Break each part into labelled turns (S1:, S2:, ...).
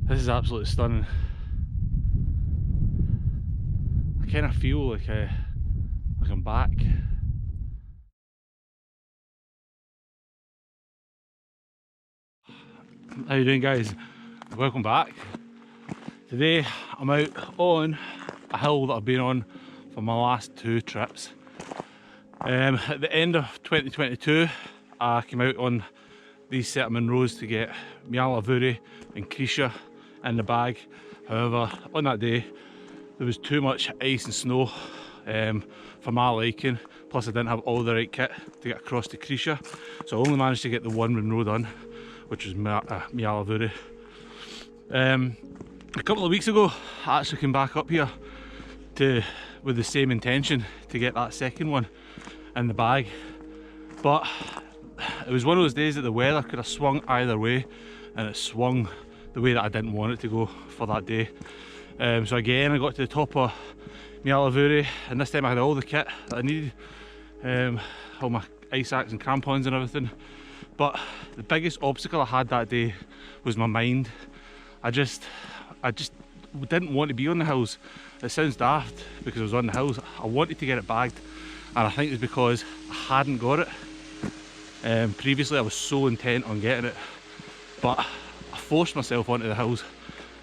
S1: This is absolutely stunning. I kind of feel like I'm back. How you doing, guys? Welcome back. Today I'm out on a hill that I've been on for my last 2 trips. At the end of 2022 I came out on these set of Munros to get Mialavuri and Creise in the bag. However, on that day there was too much ice and snow for my liking, plus I didn't have all the right kit to get across to Creise, so I only managed to get the 1 Munro done, which was Mialavuri. A couple of weeks ago I actually came back up here with the same intention to get that second one in the bag, but it was one of those days that the weather could have swung either way, and it swung the way that I didn't want it to go for that day. So again I got to the top of Mialavuri, and this time I had all the kit that I needed, all my ice axe and crampons and everything. But the biggest obstacle I had that day was my mind. I just didn't want to be on the hills. It sounds daft because I was on the hills. I wanted to get it bagged, and I think it's because I hadn't got it. Previously I was so intent on getting it, but I forced myself onto the hills,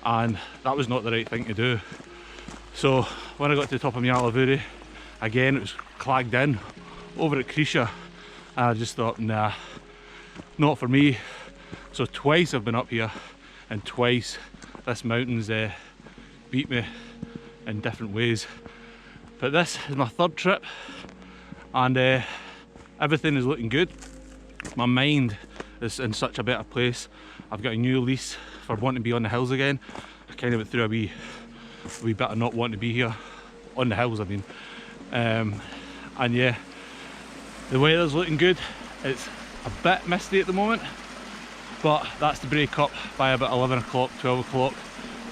S1: and that was not the right thing to do. So when I got to the top of Mialavuri, again it was clagged in over at Creise, and I just thought, nah, not for me. So twice I've been up here, and twice this mountain's beat me in different ways. But this is my 3rd trip, and everything is looking good. My mind is in such a better place. I've got a new lease for wanting to be on the hills again. I kind of went through a wee bit of not wanting to be here on the hills, I mean. And yeah, the weather's looking good. It's a bit misty at the moment, but that's to break up by about 11 o'clock, 12 o'clock.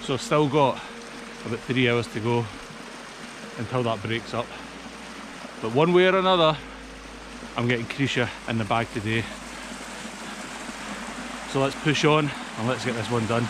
S1: So I've still got about 3 hours to go until that breaks up. But one way or another, I'm getting Creise in the bag today. So let's push on and let's get this one done.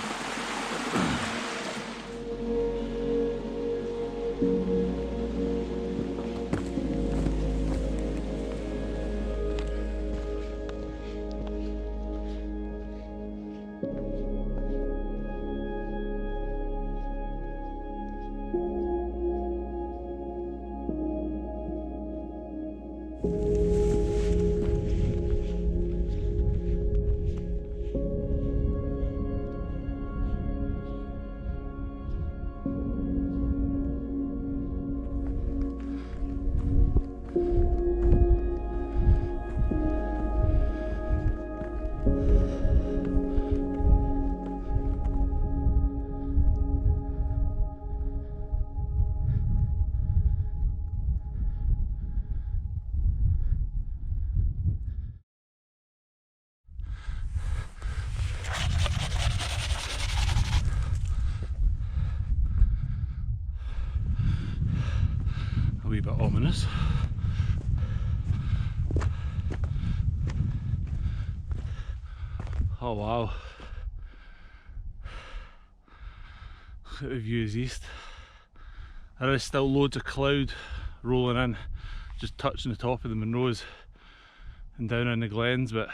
S1: A wee bit ominous. Oh wow, look at the views east. There is still loads of cloud rolling in, just touching the top of the Munros and down in the glens, but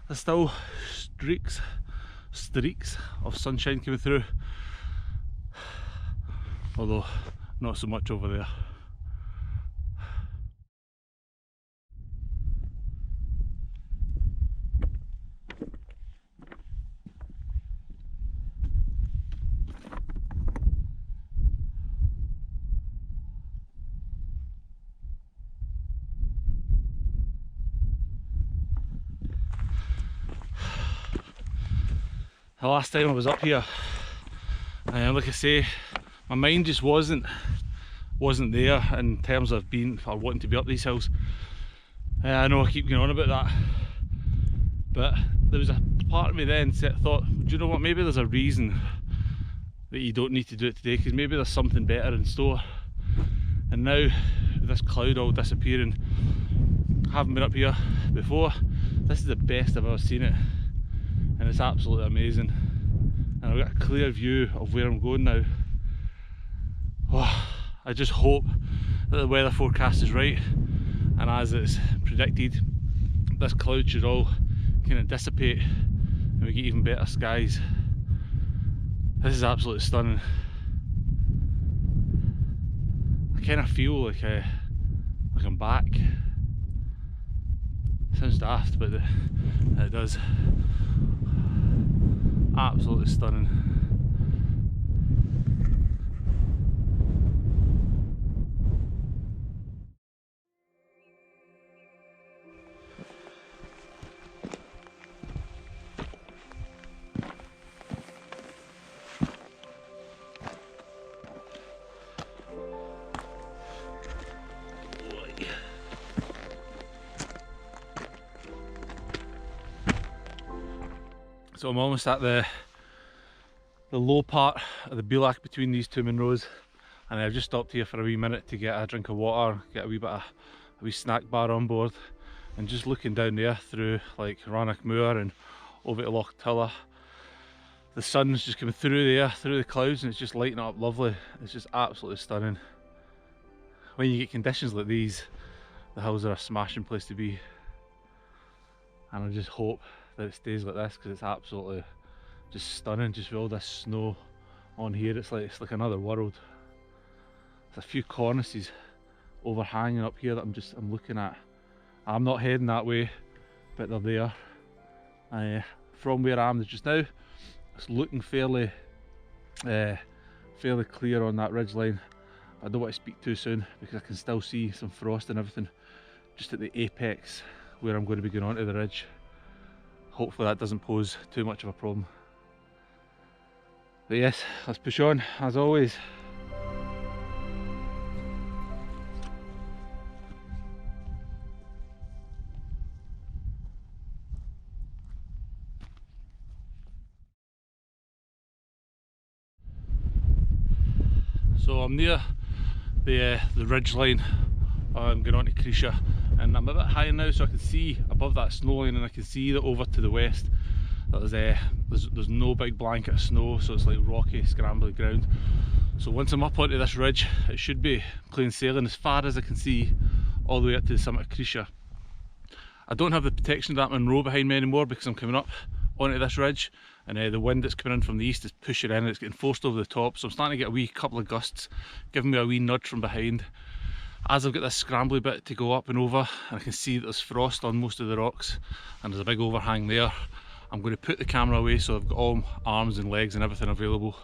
S1: there's still streaks of sunshine coming through, although not so much over there. The last time I was up here, like I say, my mind just wasn't there in terms of being or wanting to be up these hills. I know I keep going on about that, but there was a part of me then that thought, do you know what, maybe there's a reason that you don't need to do it today, because maybe there's something better in store. And now with this cloud all disappearing, I haven't been up here before, this is the best I've ever seen it, and it's absolutely amazing. and I've got a clear view of where I'm going now. Oh, I just hope that the weather forecast is right, and as it's predicted, this cloud should all kind of dissipate and we get even better skies. This is absolutely stunning. I kind of feel like I'm back. Sounds daft, but it does. Absolutely stunning. So I'm almost at the low part of the Bulak between these two Munros, and I've just stopped here for a wee minute to get a drink of water, get a wee snack bar on board, and just looking down there through like Rannoch Moor and over to Loch Tulla. The sun's just coming through there, through the clouds, and it's just lighting up lovely. It's just absolutely stunning. When you get conditions like these, the hills are a smashing place to be, and I just hope that it stays like this because it's absolutely just stunning. Just with all this snow on here, it's like another world. There's a few cornices overhanging up here that I'm looking at. I'm not heading that way, but they're there. From where I am just now, it's looking fairly clear on that ridge line. I don't want to speak too soon because I can still see some frost and everything just at the apex where I'm going to be going onto the ridge. Hopefully that doesn't pose too much of a problem. But yes, let's push on as always. So I'm near the ridge line. I'm going on to Creise, and I'm a bit higher now, so I can see above that snow line, and I can see that over to the west that there's no big blanket of snow, so it's like rocky, scrambly ground. So once I'm up onto this ridge, it should be plain sailing as far as I can see, all the way up to the summit of Creise. I don't have the protection of that Munro behind me anymore because I'm coming up onto this ridge, and the wind that's coming in from the east is pushing in and it's getting forced over the top, so I'm starting to get a wee couple of gusts, giving me a wee nudge from behind. As I've got this scrambly bit to go up and over, and I can see that there's frost on most of the rocks and there's a big overhang there, I'm going to put the camera away so I've got all arms and legs and everything available,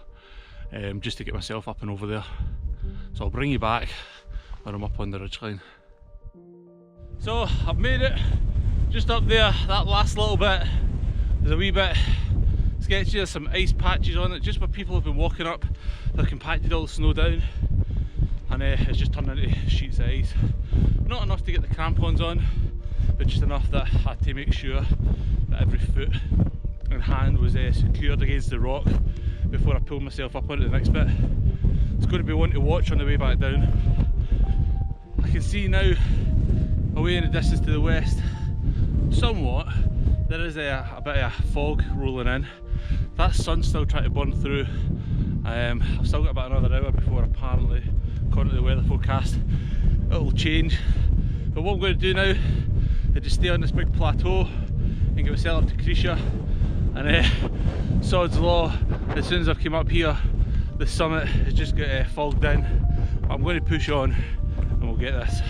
S1: just to get myself up and over there. So I'll bring you back when I'm up on the ridgeline. So I've made it just up there. That last little bit is a wee bit sketchy. There's some ice patches on it just where people have been walking up. They've compacted all the snow down, and it's just turned into sheets of ice. Not enough to get the crampons on, but just enough that I had to make sure that every foot and hand was secured against the rock before I pulled myself up onto the next bit. It's going to be one to watch on the way back down. I can see now, away in the distance to the west, somewhat, there is a bit of fog rolling in. That sun's still trying to burn through. I've still got about another hour before, apparently, according to the weather forecast, it'll change. But what I'm going to do now is just stay on this big plateau and get myself up to Creise, and sod's law, as soon as I've come up here, the summit has just got fogged in. I'm going to push on and we'll get this.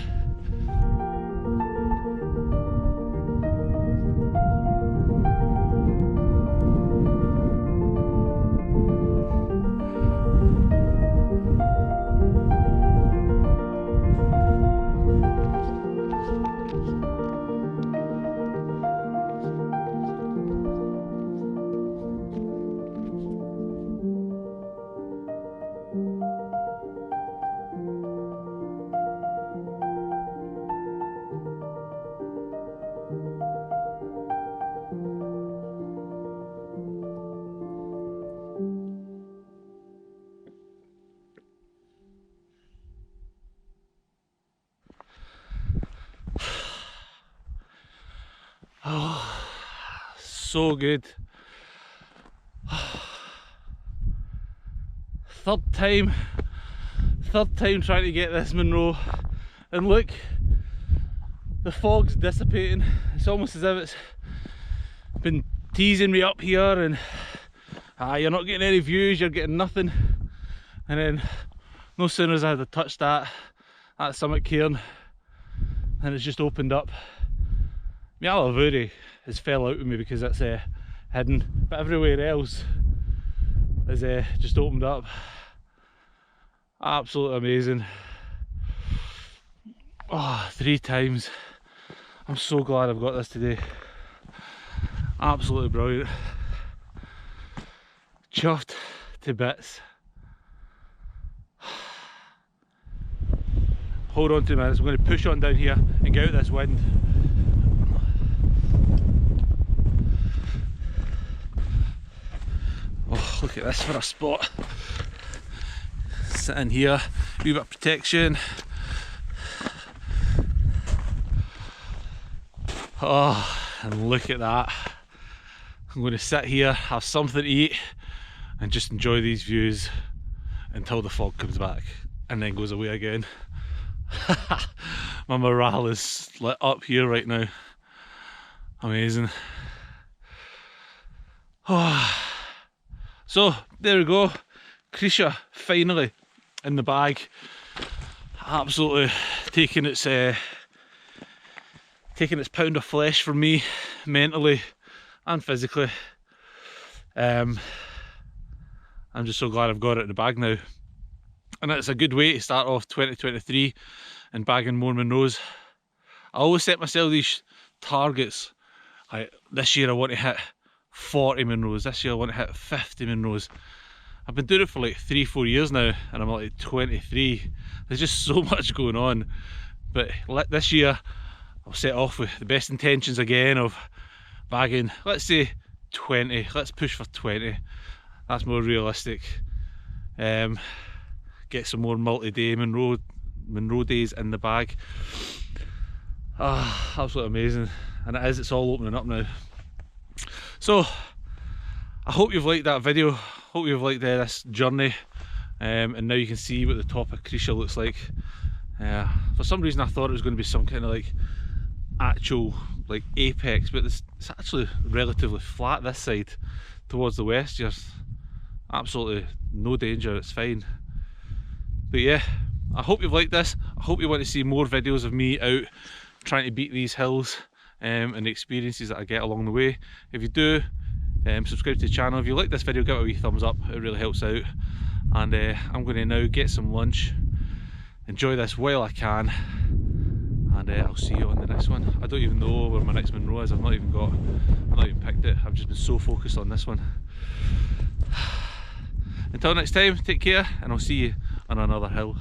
S1: Oh, so good. third time trying to get this Munro, and look, the fog's dissipating. It's almost as if it's been teasing me up here, and you're not getting any views, you're getting nothing. And then no sooner as I had to touch that summit cairn, and it's just opened up. Mialavuri has fell out with me because it's hidden, but everywhere else is just opened up. Absolutely amazing. Oh, 3 times. I'm so glad I've got this today. Absolutely brilliant. Chuffed to bits. Hold on 2 minutes, I'm going to push on down here and get out this wind. Oh, look at this for a spot. Sit in here, a wee bit of protection. Oh, and look at that. I'm going to sit here, have something to eat, and just enjoy these views until the fog comes back and then goes away again. My morale is lit up here right now. Amazing. Oh. So there we go, Creise finally in the bag. Absolutely taking its pound of flesh from me, mentally and physically. I'm just so glad I've got it in the bag now, and it's a good way to start off 2023 and bagging more Munros. I always set myself these targets. This year I want to hit 40 Munros, this year I want to hit 50 Munros. I've been doing it for like 3-4 years now, and I'm like 23. There's just so much going on, but this year I'll set off with the best intentions again of bagging, let's say 20, let's push for 20, that's more realistic. Get some more multi-day Munro days in the bag. Absolutely amazing, and it's all opening up now. So I hope you've liked that video, hope you've liked this journey, and now you can see what the top of Creise looks like. For some reason I thought it was going to be some kind of like actual like apex, but it's actually relatively flat this side towards the west. There's absolutely no danger, it's fine. But yeah, I hope you've liked this. I hope you want to see more videos of me out trying to beat these hills, and the experiences that I get along the way. If you do, subscribe to the channel. If you like this video, give it a wee thumbs up, it really helps out. And I'm going to now get some lunch, enjoy this while I can, and I'll see you on the next one. I don't even know where my next Munro is. I've not even picked it. I've just been so focused on this one. Until next time, take care, and I'll see you on another hill.